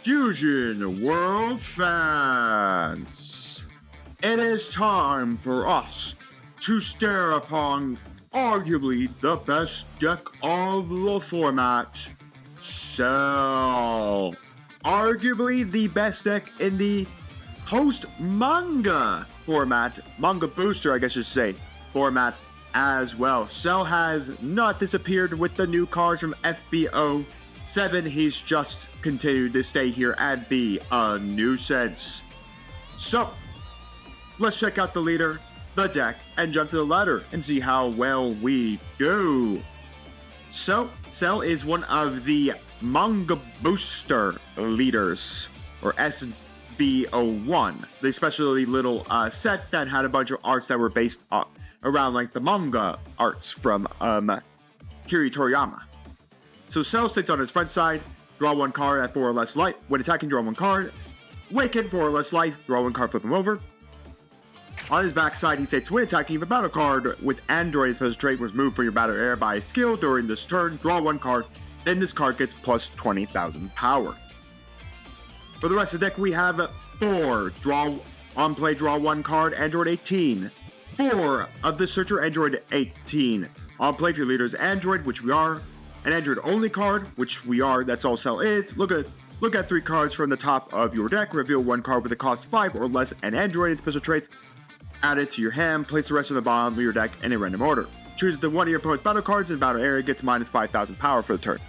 Fusion World fans, it is time for us to stare upon arguably the best deck of the format, Cell. Arguably the best deck in the post-manga format, Manga Booster I guess you should say, format as well. Cell has not disappeared with the new cards from FBO 7, he's just continued to stay here and be a nuisance. So, let's check out the leader, the deck, and jump to the ladder and see how well we do. So, Cell is one of the Manga Booster leaders, or SB01, the especially little set that had a bunch of arts that were based around like the manga arts from Kiri Toriyama. So Cell sits on his front side, draw one card at 4 or less life. When attacking, draw one card. Awaken, 4 or less life, draw one card, flip him over. On his back side, he states, when attacking, if a battle card with Android special trait was moved from your battle area by a skill during this turn, draw one card, then this card gets plus 20,000 power. For the rest of the deck, we have 4. On play, draw one card, Android 18. 4 of the Searcher, Android 18. On play, if your leader is Android, which we are. An Android only card, which we are, that's all Cell is. Look at 3 cards from the top of your deck, reveal one card with a cost 5 or less and Android and special traits. Add it to your hand, place the rest on the bottom of your deck in a random order. Choose the one of your opponent's battle cards in battle area, gets minus 5,000 power for the turn.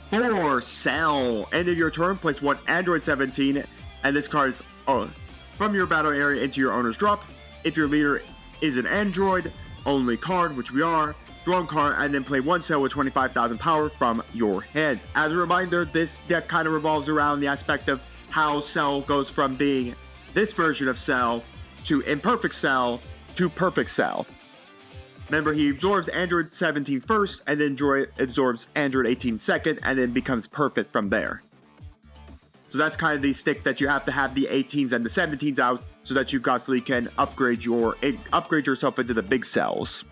4. Cell. End of your turn, place one Android 17, and this card is from your battle area into your owner's drop. If your leader is an Android only card, which we are, draw a card and then play one Cell with 25,000 power from your hand. As a reminder, this deck kind of revolves around the aspect of how Cell goes from being this version of Cell to imperfect Cell to perfect Cell. Remember, he absorbs Android 17 first and then absorbs Android 18 second and then becomes perfect from there. So that's kind of the stick that you have to have the 18s and the 17s out so that you constantly can upgrade yourself into the big cells.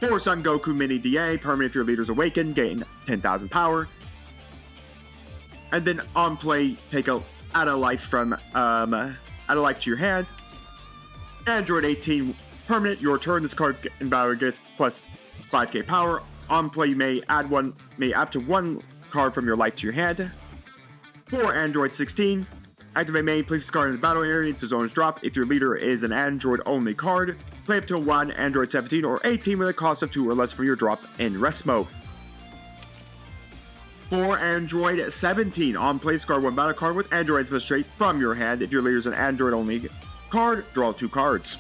4 Son Goku Mini DA, permanent if your leader's awakened, gain 10,000 power. And then on play, add a life to your hand. Android 18, permanent, your turn, this card in battle gets plus 5k power. On play, you may add up to one card from your life to your hand. 4 Android 16, activate main, place this card in the battle area, it's his owner's drop. If your leader is an Android only card, play up to 1 Android 17 or 18 with a cost of 2 or less from your drop in rest mode. 4 Android 17, on play, discard 1 battle card with Android special trait from your hand. If your leader is an Android only card, draw 2 cards.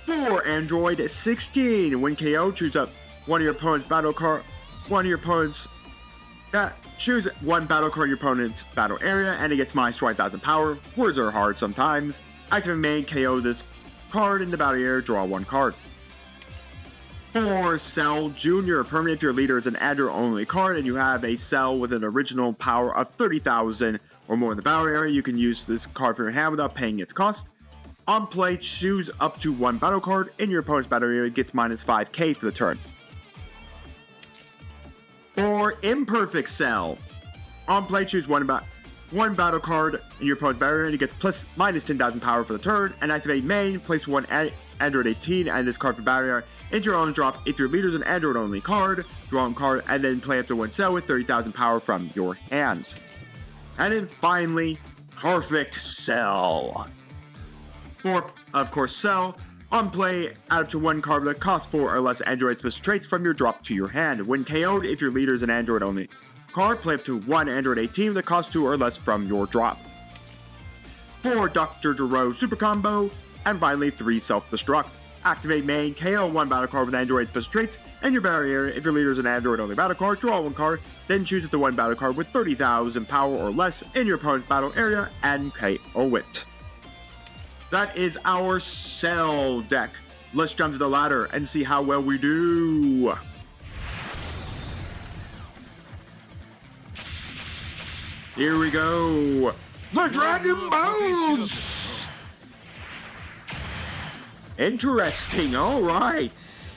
4 Android 16, when KO, choose up one of your opponent's battle card, choose one battle card in your opponent's battle area, and it gets minus 20,000 power. Words are hard sometimes. Activate main, KO this card in the battle area, draw 1 card. 4 Cell Junior, permanent if your leader is an Android only card and you have a Cell with an original power of 30,000 or more in the battle area, you can use this card from your hand without paying its cost. On play, choose up to 1 battle card in your opponent's battle area, gets minus 5k for the turn. 4 Imperfect Cell, on play, choose one battle card in your opponent's battle area, and it gets minus 10,000 power for the turn. And activate main, place 1 Android 18 and this card for battle area into your own drop. If your leader is an Android only card, draw a card and then play up to 1 Cell with 30,000 power from your hand. And then finally, Perfect Cell. 4, of course, Cell. On play, add up to 1 card that costs 4 or less Android special traits from your drop to your hand. When KO'd, if your leader is an Android only card, play up to 1 Android 18 that costs 2 or less from your drop. 4 Dr. Gero Super Combo. And finally, 3 Self-Destruct. Activate main, KO 1 battle card with Android special traits in your battle area. If your leader is an Android only battle card, draw 1 card, then choose the 1 battle card with 30,000 power or less in your opponent's battle area and KO it. That is our Cell deck. Let's jump to the ladder and see how well we do. Here we go. The Dragon Balls! Interesting, alright.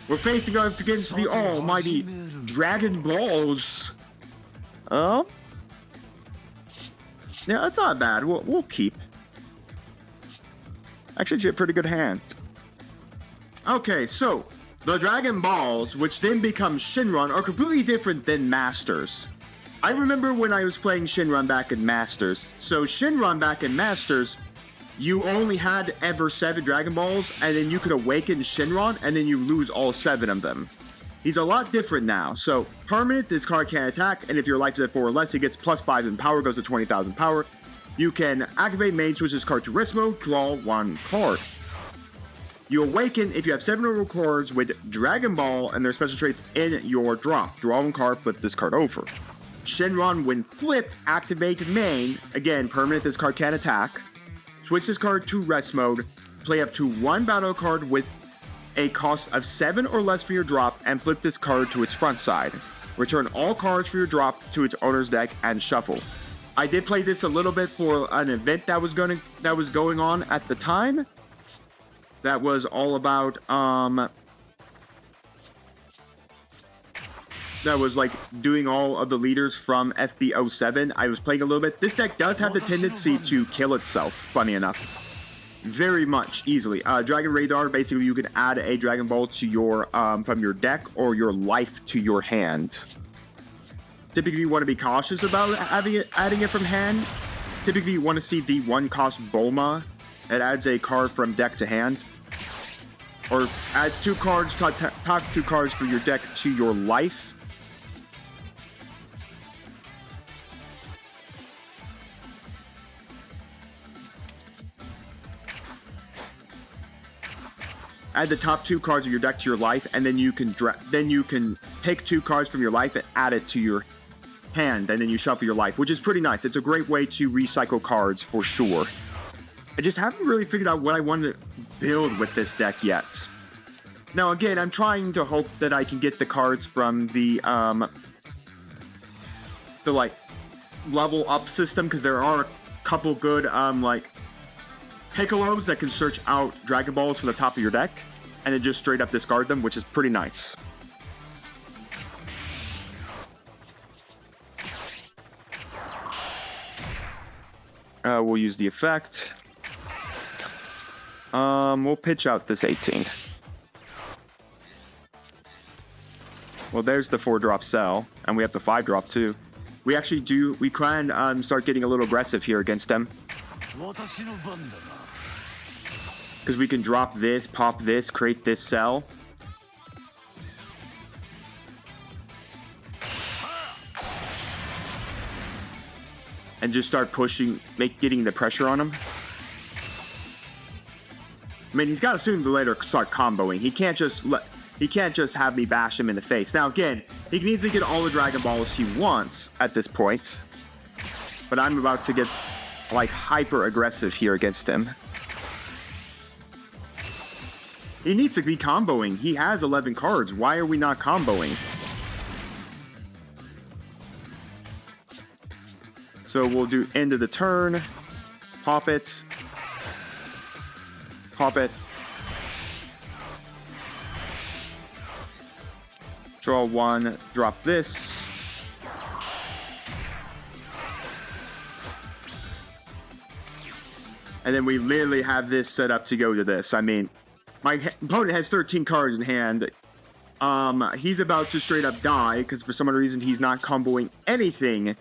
We're facing off against the almighty Dragon Balls. Yeah, that's not bad. We'll keep. Actually, it's a pretty good hand. Okay, so the Dragon Balls, which then become Shenron, are completely different than Masters. I remember when I was playing Shenron back in Masters. So Shenron back in Masters, you only had ever 7 Dragon Balls, and then you could awaken Shenron, and then you lose all 7 of them. He's a lot different now. So permanent, this card can't attack, and if your life is at 4 or less, he gets +5 in power, goes to 20,000 power. You can activate main, switch this card to rest mode, draw 1 card. You awaken if you have 7 or more cards with Dragon Ball and their special traits in your drop. Draw 1 card, flip this card over. Shenron, when flipped, activate main. Again, permanent, this card can't attack. Switch this card to rest mode. Play up to 1 battle card with a cost of 7 or less for your drop and flip this card to its front side. Return all cards for your drop to its owner's deck and shuffle. I did play this a little bit for an event that was going on at the time. That was all about that was like doing all of the leaders from FB07. I was playing a little bit. This deck does have the tendency to kill itself, funny enough. Very much easily. Dragon Radar, basically you can add a Dragon Ball to your from your deck or your life to your hand. Typically, you want to be cautious about adding it from hand. Typically, you want to see the 1-cost Bulma. It adds a card from deck to hand. Or adds 2 cards, top 2 cards for your deck to your life. Add the top 2 cards of your deck to your life, and then you can pick 2 cards from your life and add it to your hand, and then you shuffle your life, which is pretty nice. It's a great way to recycle cards for sure. I just haven't really figured out what I want to build with this deck yet. Now again, I'm trying to hope that I can get the cards from the like level up system, because there are a couple good like Piccolos that can search out Dragon Balls from the top of your deck and then just straight up discard them, which is pretty nice. We'll use the effect. We'll pitch out this 18. Well, there's the 4-drop cell, and we have the 5-drop too. We actually we can start getting a little aggressive here against them. Because we can drop this, pop this, create this cell. And just start pushing, getting the pressure on him. I mean, he's got to sooner or later start comboing. He can't just have me bash him in the face. Now again, he can easily get all the Dragon Balls he wants at this point. But I'm about to get like hyper aggressive here against him. He needs to be comboing. He has 11 cards. Why are we not comboing? So we'll do end of the turn. Pop it. Pop it. Draw 1. Drop this. And then we literally have this set up to go to this. I mean, my opponent has 13 cards in hand. He's about to straight up die because for some other reason he's not comboing anything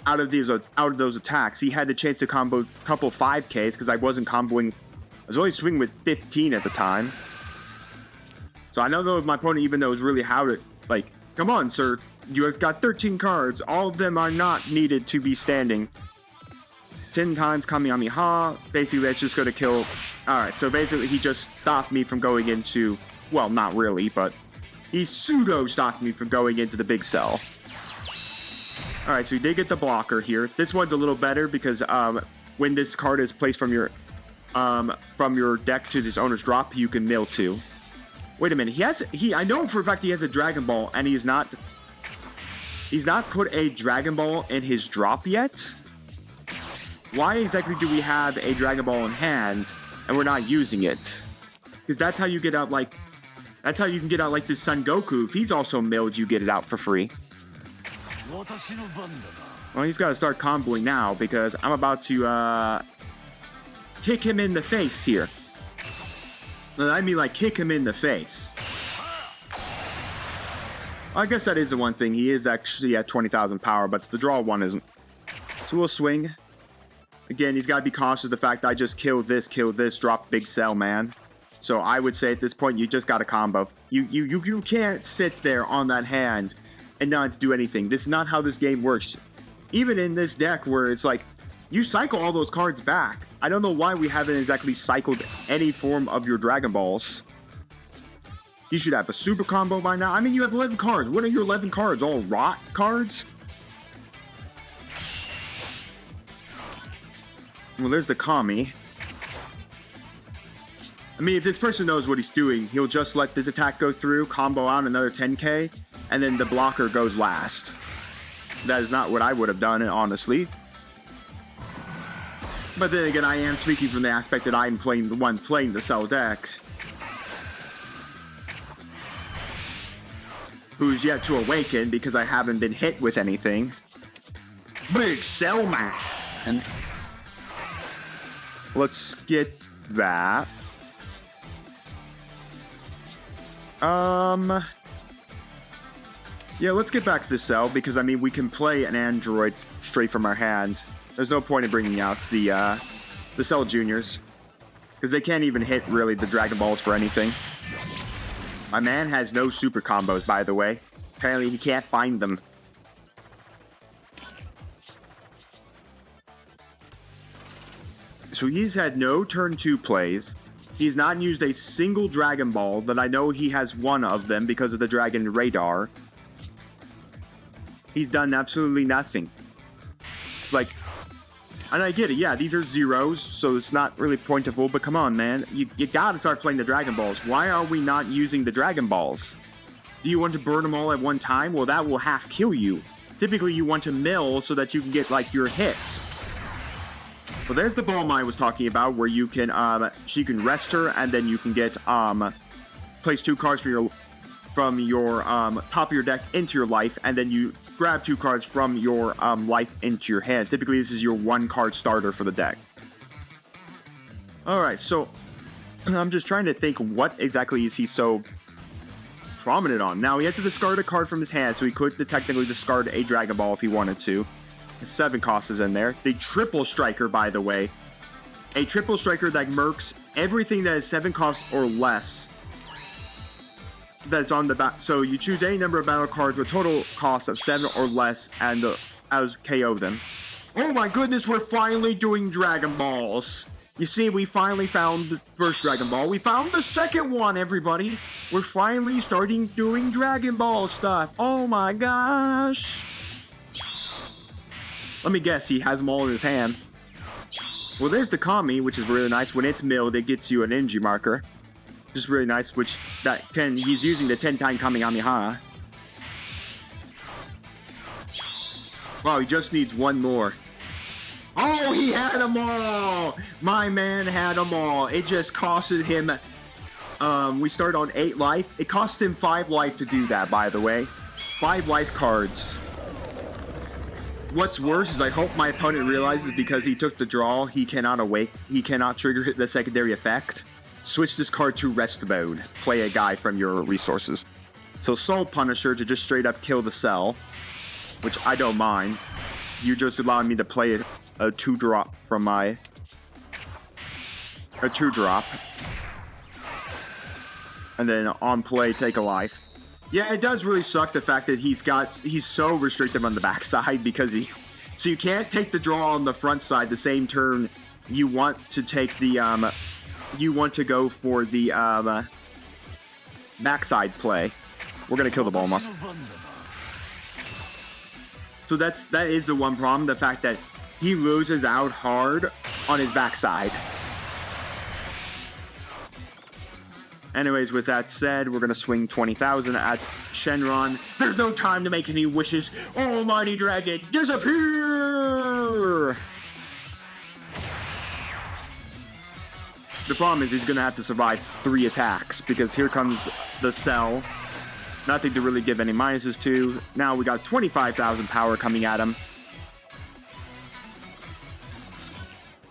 out of those attacks. He had a chance to combo a couple 5Ks because I wasn't comboing. I was only swinging with 15 at the time. So I know that my opponent, even though it's really how to, like, come on, sir, you have got 13 cards. All of them are not needed to be standing. 10 times Kamehameha. Basically, that's just going to kill. Alright, so basically he just stopped me from going into, well, not really, but he pseudo stopped me from going into the big cell. Alright, so we did get the blocker here. This one's a little better because when this card is placed from your deck to this owner's drop, you can mill 2. Wait a minute, I know for a fact he has a Dragon Ball, and he's not put a Dragon Ball in his drop yet. Why exactly do we have a Dragon Ball in hand and we're not using it? Because that's how you get out, like, that's how you can get out like this Son Goku. If he's also milled, you get it out for free. Well, he's got to start comboing now because I'm about to kick him in the face here. I mean, like, kick him in the face. I guess that is the one thing. He is actually at 20,000 power, but the draw one isn't. So we'll swing. Again, he's got to be cautious of the fact that I just kill this, drop big cell, man. So I would say at this point, you just got to combo. You can't sit there on that hand and not do anything. This is not how this game works. Even in this deck where it's like, you cycle all those cards back. I don't know why we haven't exactly cycled any form of your Dragon Balls. You should have a super combo by now. I mean, you have 11 cards. What are your 11 cards? All rot cards? Well, there's the Kami. I mean, if this person knows what he's doing, he'll just let this attack go through, combo out another 10k, and then the blocker goes last. That is not what I would have done, honestly. But then again, I am speaking from the aspect that I'm playing the one playing the Cell deck, who's yet to awaken because I haven't been hit with anything. Big Cell man. And let's get that. Yeah, let's get back to the Cell because I mean we can play an android straight from our hands. There's no point in bringing out the Cell Juniors because they can't even hit really the Dragon Balls for anything. My man has no super combos, by the way. Apparently he can't find them. So he's had no turn 2 plays. He's not used a single Dragon Ball, that I know he has one of them because of the Dragon Radar. He's done absolutely nothing. It's like, and I get it, yeah, these are zeros, so it's not really pointable, but come on, man. You gotta start playing the Dragon Balls. Why are we not using the Dragon Balls? Do you want to burn them all at one time? Well, that will half kill you. Typically, you want to mill so that you can get, like, your hits. Well, there's the Ball Mine I was talking about, where you can, she can rest her, and then you can get, place 2 cards from your top of your deck into your life, and then you grab 2 cards from your life into your hand. Typically, this is your 1 card starter for the deck. Alright, so I'm just trying to think what exactly is he so prominent on. Now, he has to discard a card from his hand, so he could technically discard a Dragon Ball if he wanted to. 7 cost is in there. The Triple Striker, by the way. A Triple Striker that mercs everything that is 7 cost or less. That's on the back. So you choose any number of battle cards with total cost of 7 or less and as KO them. Oh my goodness, we're finally doing Dragon Balls. You see, we finally found the first Dragon Ball. We found the second one, everybody. We're finally starting doing Dragon Ball stuff. Oh my gosh. Let me guess, he has them all in his hand. Well, there's the Kami, which is really nice. When it's milled, it gets you an energy marker. Just really nice, which he's using the 10-time Kamehameha. Wow, he just needs one more. Oh, he had them all! My man had them all. It just costed him, we started on 8 life. It cost him 5 life to do that, by the way. 5 life cards. What's worse is I hope my opponent realizes because he took the draw, he cannot trigger the secondary effect. Switch this card to rest mode. Play a guy from your resources. So Soul Punisher to just straight up kill the Cell, which I don't mind. You just allowing me to play a 2-drop from my... a 2-drop. And then on play, take a life. Yeah, it does really suck the fact that he's so restrictive on the backside because so you can't take the draw on the front side the same turn you want to take the, you want to go for the, backside play. We're gonna kill the Ball Moss. So that is the one problem, the fact that he loses out hard on his backside. Anyways, with that said, we're going to swing 20,000 at Shenron. There's no time to make any wishes. Almighty Dragon, disappear! The problem is he's going to have to survive 3 attacks, because here comes the Cell. Nothing to really give any minuses to. Now we got 25,000 power coming at him.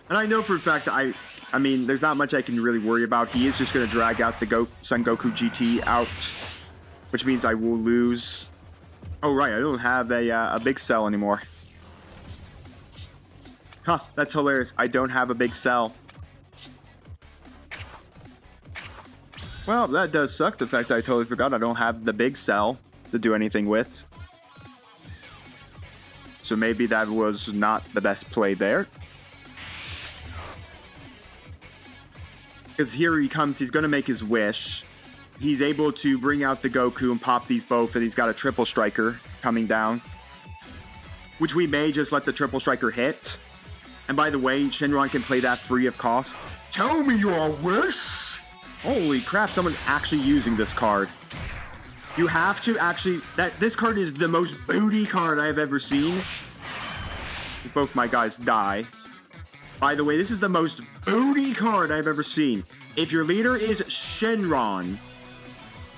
And I know for a fact, I mean, there's not much I can really worry about. He is just going to drag out the Son Goku GT out, which means I will lose. Oh, right, I don't have a big cell anymore. Huh, that's hilarious. I don't have a big cell. Well, that does suck. The fact that I totally forgot I don't have the big cell to do anything with. So maybe that was not the best play there. Because here he comes, he's going to make his wish. He's able to bring out the Goku and pop these both, and he's got a triple striker coming down. Which we may just let the triple striker hit. And by the way, Shenron can play that free of cost. Tell me your wish! Holy crap, someone's actually using this card. You have to actually... This card is the most booty card I've ever seen. Both my guys die. By the way, this is the most booty card I've ever seen. If your leader is Shenron,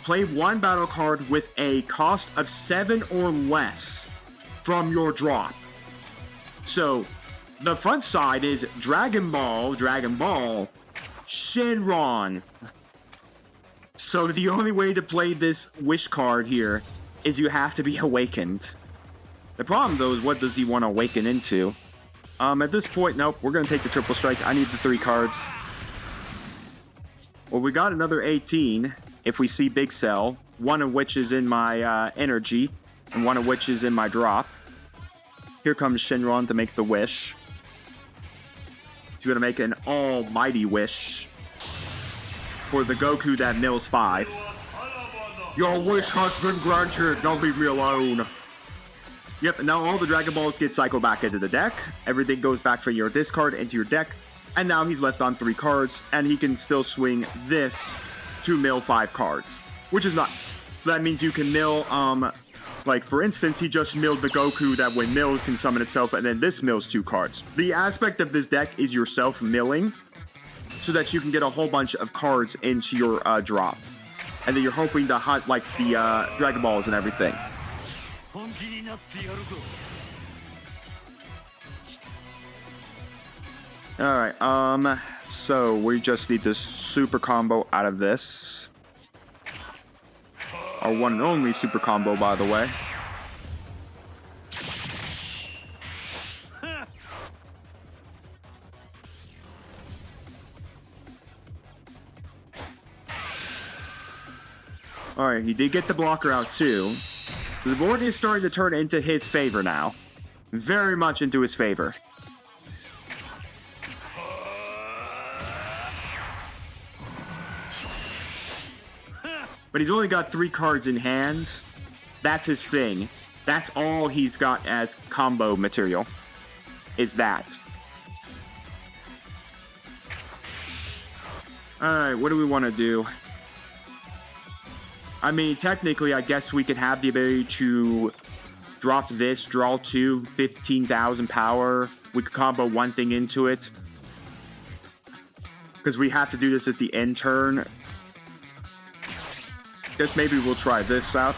play one battle card with a cost of 7 or less from your drop. So, the front side is Dragon Ball, Shenron. So the only way to play this wish card here is you have to be awakened. The problem though is what does he want to awaken into? At this point, nope, we're going to take the triple strike. I need the 3 cards. Well, we got another 18 if we see Big Cell, one of which is in my energy and one of which is in my drop. Here comes Shenron to make the wish. He's going to make an almighty wish for the Goku that mills 5. Your wish has been granted. Now leave me alone. Yep, now all the Dragon Balls get cycled back into the deck. Everything goes back from your discard into your deck. And now he's left on 3 cards. And he can still swing this to mill 5 cards. Which is not. So that means you can mill, like for instance, he just milled the Goku that when milled can summon itself. And then this mills 2 cards. The aspect of this deck is yourself milling. So that you can get a whole bunch of cards into your drop. And then you're hoping to hunt like the Dragon Balls and everything. Alright, so we just need this super combo out of this. Our one and only super combo, by the way. Alright, he did get the blocker out too. So the board is starting to turn into his favor now. Very much into his favor. But he's only got 3 cards in hand. That's his thing. That's all he's got as combo material. Is that. Alright, what do we want to do? I mean, technically, I guess we could have the ability to drop this, draw 2, 15,000 power. We could combo one thing into it. Because we have to do this at the end turn. Guess maybe we'll try this out.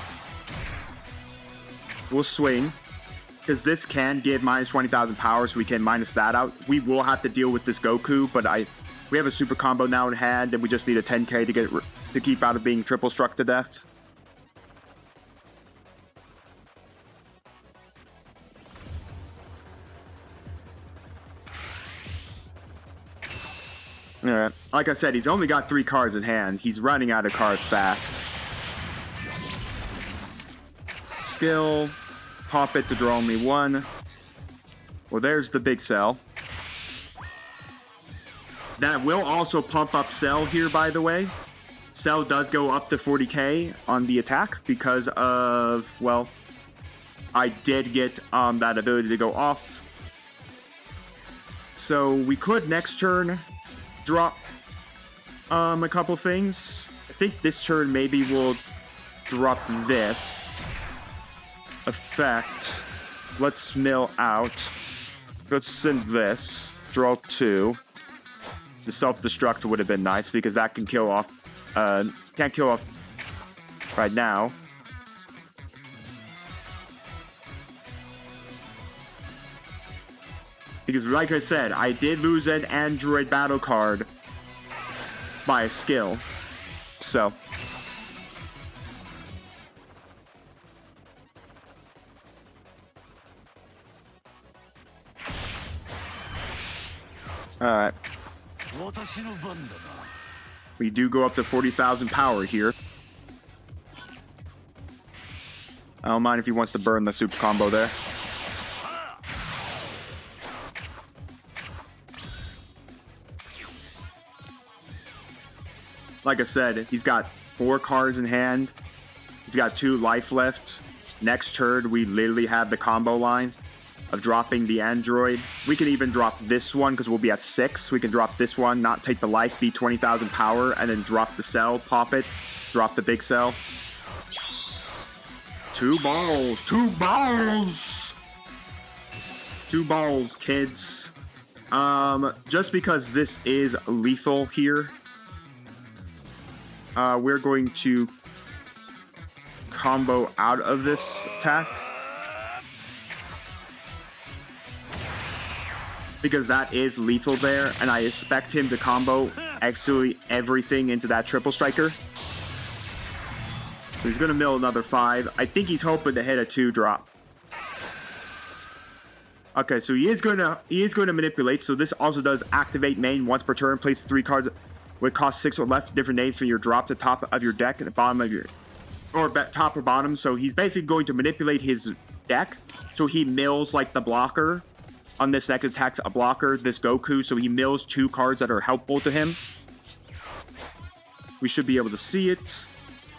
We'll swing. Because this can give minus 20,000 power, so we can minus that out. We will have to deal with this Goku, but we have a super combo now in hand, and we just need a 10k to keep out of being triple struck to death. Alright, like I said, he's only got 3 cards in hand. He's running out of cards fast. Skill, pop it to draw only 1. Well, there's the big cell. That will also pump up Cell here, by the way. Cell does go up to 40k on the attack because of, well, I did get that ability to go off. So we could next turn drop a couple things. I think this turn maybe we'll drop this effect. Let's mill out. Let's send this. Draw 2. The self-destruct would have been nice because that can kill off. Can't kill off right now. Because like I said, I did lose an Android battle card by a skill. So. Alright. We do go up to 40,000 power here. I don't mind if he wants to burn the super combo there. Like I said, he's got 4 cards in hand. He's got 2 life left. Next turn, we literally have the combo line of dropping the Android. We can even drop this one because we'll be at 6. We can drop this one, not take the life, be 20,000 power, and then drop the cell, pop it, drop the big cell. 2 balls, 2 balls! 2 balls, kids. Just because this is lethal here, we're going to combo out of this attack. Because that is lethal there, and I expect him to combo absolutely everything into that triple striker. So he's going to mill another 5. I think he's hoping to hit a 2 drop. Okay, so he is going to manipulate. So this also does activate main once per turn. Place 3 cards with cost 6 or less different names for your drop to top of your deck at the bottom of your, or top or bottom. So he's basically going to manipulate his deck. So he mills like the blocker. On this next attack's a blocker, this Goku, so he mills 2 cards that are helpful to him. We should be able to see it.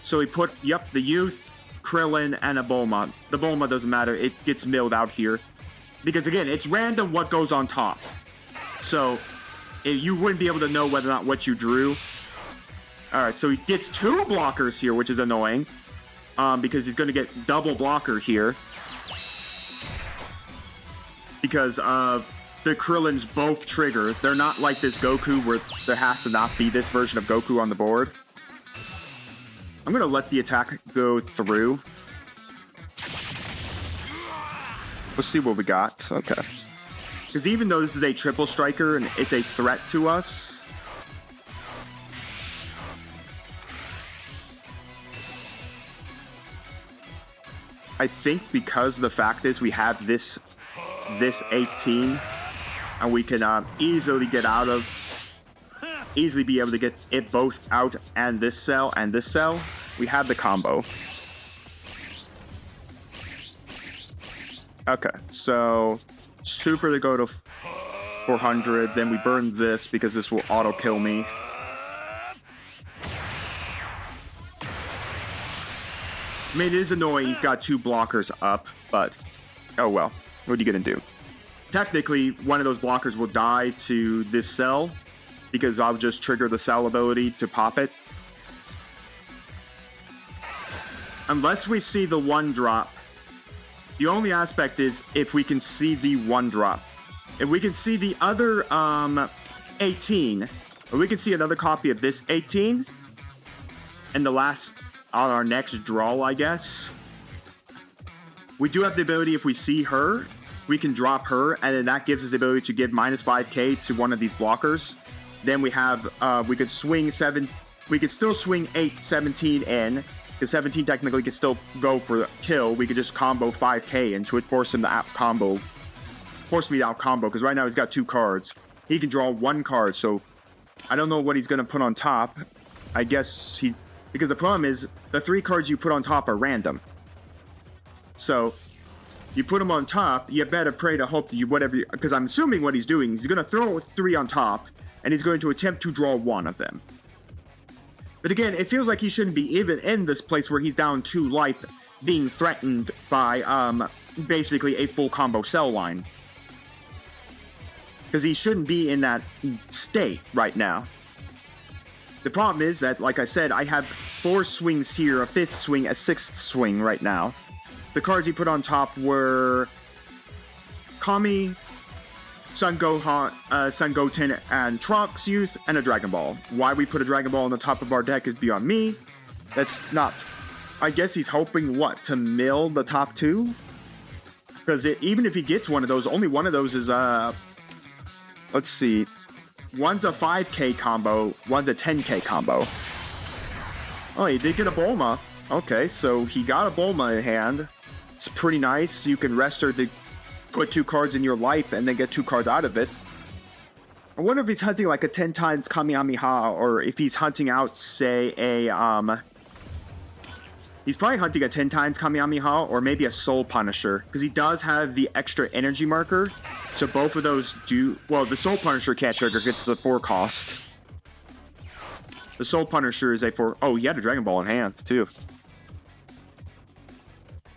So he put, yep, the Youth, Krillin, and a Bulma. The Bulma doesn't matter, it gets milled out here. Because again, it's random what goes on top. So, you wouldn't be able to know whether or not what you drew. Alright, so he gets 2 blockers here, which is annoying. Because he's going to get double blocker here. Because of the Krillins both trigger. They're not like this Goku where there has to not be this version of Goku on the board. I'm going to let the attack go through. Let's see what we got. Okay. Because even though this is a triple striker and it's a threat to us, I think because the fact is we have this 18 and we can easily get out of, easily be able to get it both out and this cell, we have the combo. Okay, so super to go to 400, then we burn this because this will auto kill me. I mean, it is annoying he's got 2 blockers up, but oh well. What are you going to do? Technically, one of those blockers will die to this cell because I'll just trigger the cell ability to pop it. Unless we see the 1 drop. The only aspect is if we can see the 1 drop. If we can see the other 18, or we can see another copy of this 18, and the last on our next draw, I guess. We do have the ability, if we see her, we can drop her, and then that gives us the ability to give minus 5k to one of these blockers. Then we have, we could swing 7, we could still swing 8, 17 in, because 17 technically could still go for the kill. We could just combo 5k into it, force him to out combo, force me to out combo, because right now he's got 2 cards. He can draw 1 card, so I don't know what he's going to put on top. I guess he, because the problem is, the 3 cards you put on top are random. So, you put them on top, you better pray to hope that you whatever, because I'm assuming what he's doing is he's going to throw 3 on top, and he's going to attempt to draw 1 of them. But again, it feels like he shouldn't be even in this place where he's down 2 life, being threatened by, basically a full combo cell line. Because he shouldn't be in that state right now. The problem is that, like I said, I have 4 swings here, a 5th swing, a 6th swing right now. The cards he put on top were Kami, Son Goten, and Trunks Youth, and a Dragon Ball. Why we put a Dragon Ball on the top of our deck is beyond me. That's not... I guess he's hoping, what, to mill the top 2? Because even if he gets one of those, only one of those is let's see. One's a 5k combo, one's a 10k combo. Oh, he did get a Bulma. Okay, so he got a Bulma in hand. It's pretty nice. You can rest her to put 2 cards in your life and then get 2 cards out of it. I wonder if he's hunting like a 10 times Kamehameha, or if he's hunting out, say, a, he's probably hunting a 10 times Kamehameha, or maybe a Soul Punisher, because he does have the extra energy marker. So both of those do, well, the Soul Punisher can't trigger, it's a 4 cost. The Soul Punisher is a 4, oh, he had a Dragon Ball in hand, too.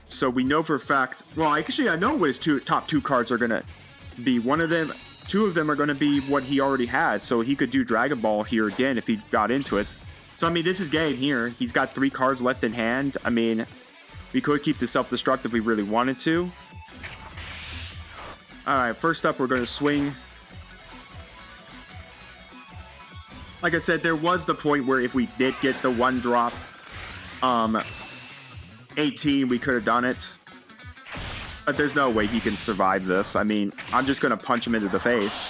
So we know for a fact, well, actually I know what his top 2 cards are going to be. 2 of them are going to be what he already had, so he could do Dragon Ball here again if he got into it. So, I mean, this is game here. He's got 3 cards left in hand. I mean, we could keep the self-destruct if we really wanted to. Alright, first up, we're going to swing. Like I said, there was the point where if we did get the 1-drop 18, we could have done it. But there's no way he can survive this. I mean, I'm just going to punch him into the face.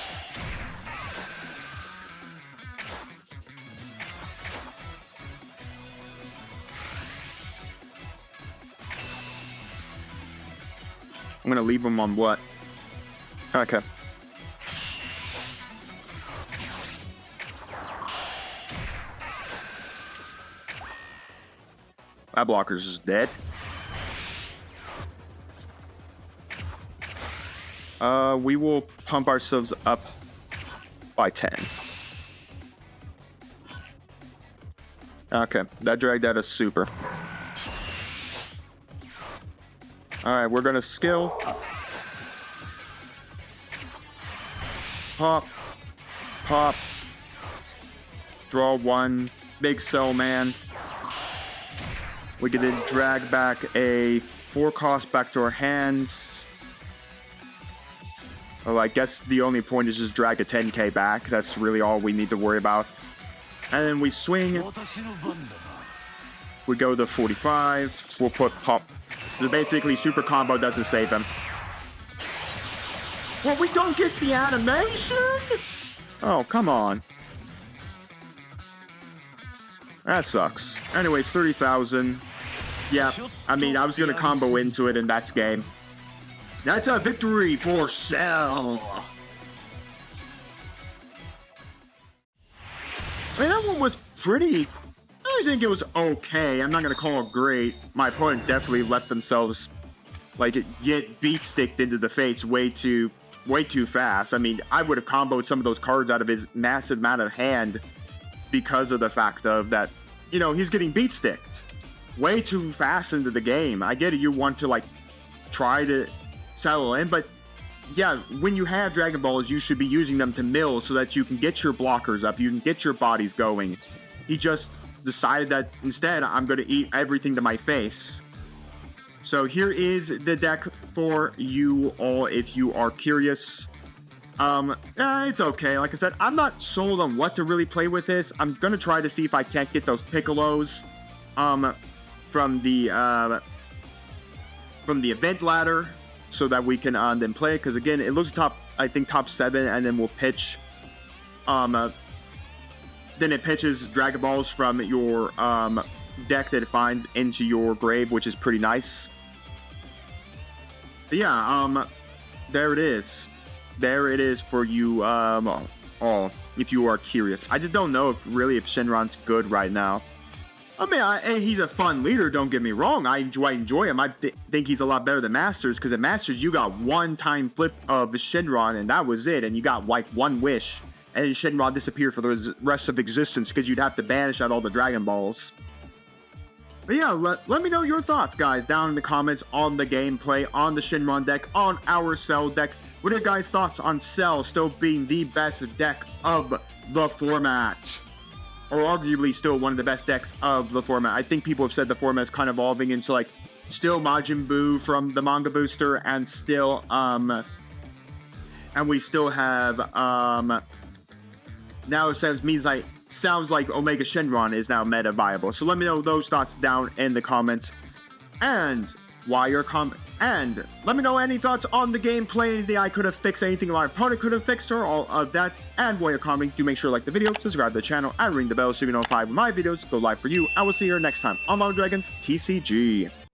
I'm going to leave him on what? Okay. That blocker's just dead. We will pump ourselves up by 10. Okay, that dragged out a super. Alright, we're gonna skill. Pop. Pop. Draw 1. Big Cell Man. We can then drag back a 4 cost back to our hands. Well, I guess the only point is just drag a 10k back. That's really all we need to worry about. And then we swing. We go to 45. We'll put pop. So basically, super combo doesn't save him. Well, we don't get the animation? Oh, come on. That sucks. Anyways, 30,000. Yeah, I mean, I was going to combo into it, and that's game. That's a victory for Cell. I mean, that one was pretty... I think it was okay. I'm not going to call it great. My opponent definitely let themselves, like, get beat sticked into the face way too fast. I mean, I would have comboed some of those cards out of his massive amount of hand because of the fact of that, you know, he's getting beat sticked way too fast into the game. I get it, you want to, like, try to settle in, but yeah, when you have Dragon Balls, you should be using them to mill so that you can get your blockers up, you can get your bodies going. He just decided that instead, I'm going to eat everything to my face. So here is the deck for you all if you are curious. It's okay. Like I said, I'm not sold on what to really play with this. I'm going to try to see if I can't get those Piccolos from the event ladder so that we can then play it. Because again, it looks I think top 7, and then we'll pitch. Then it pitches Dragon Balls from your deck that it finds into your grave, which is pretty nice. But yeah, there it is. There it is for you all, if you are curious. I just don't know if Shenron's good right now. I mean, he's a fun leader, don't get me wrong. I enjoy him. I think he's a lot better than Masters, because at Masters, you got one time flip of Shenron, and that was it. And you got, like, one wish. And then Shenron disappeared for the rest of existence, because you'd have to banish out all the Dragon Balls. But yeah, let me know your thoughts, guys, down in the comments on the gameplay, on the Shenron deck, on our Cell deck. What are your guys' thoughts on Cell still being the best deck of the format? Or arguably still one of the best decks of the format. I think people have said the format is kind of evolving into, like, still Majin Buu from the Manga Booster, and still, and we still have, now it sounds like Omega Shenron is now meta viable. So let me know those thoughts down in the comments. And while you're commenting. And let me know any thoughts on the gameplay, anything I could have fixed, anything my opponent could have fixed, or all of that. And while you're commenting, do make sure to like the video, subscribe to the channel, and ring the bell so you know if my videos go live for you. I will see you here next time on Long Dragons TCG.